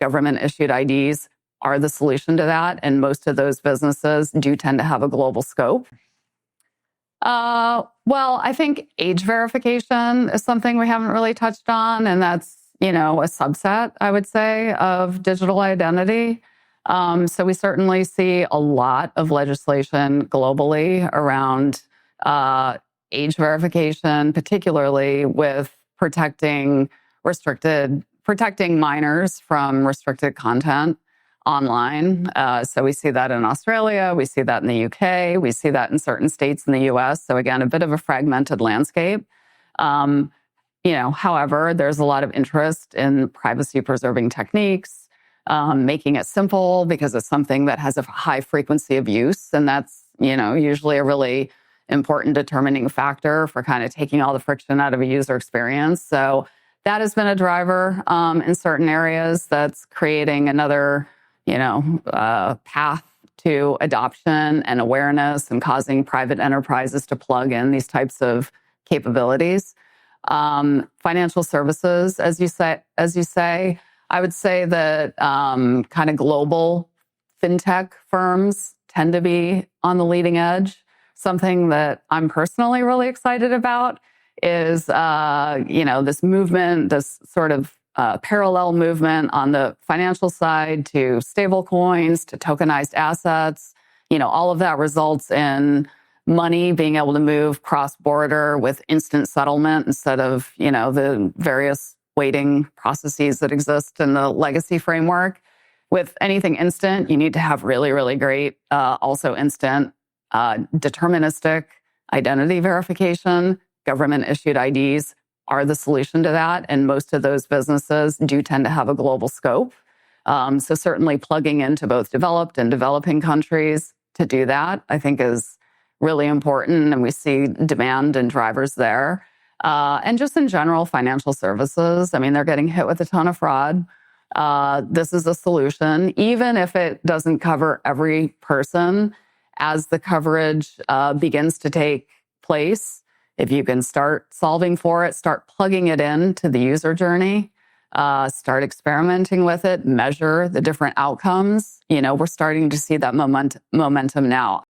government-issued IDs are the solution to that, and most of those businesses do tend to have a global scope. Well, I think age verification is something we haven't really touched on, and that's, a subset, I would say, of digital identity. So we certainly see a lot of legislation globally around age verification, particularly with protecting minors from restricted content online. So we see that in Australia, we see that in the UK, we see that in certain states in the US. So again, a bit of a fragmented landscape. However, there's a lot of interest in privacy preserving techniques, making it simple because it's something that has a high frequency of use. And that's, usually a really important determining factor for kind of taking all the friction out of a user experience. So that has been a driver in certain areas that's creating another, path to adoption and awareness and causing private enterprises to plug in these types of capabilities. Financial services, as you say, I would say that kind of global fintech firms tend to be on the leading edge. Something that I'm personally really excited about is, this movement, this sort of parallel movement on the financial side to stable coins, to tokenized assets. All of that results in money being able to move cross-border with instant settlement instead of, the various waiting processes that exist in the legacy framework. With anything instant, you need to have really, really great, also instant deterministic identity verification. Government-issued IDs are the solution to that, and most of those businesses do tend to have a global scope. So certainly plugging into both developed and developing countries to do that, I think, is really important, and we see demand and drivers there. And just in general, financial services, they're getting hit with a ton of fraud. This is a solution, even if it doesn't cover every person. As the coverage begins to take place, if you can start solving for it, start plugging it into the user journey, start experimenting with it, measure the different outcomes, we're starting to see that momentum now.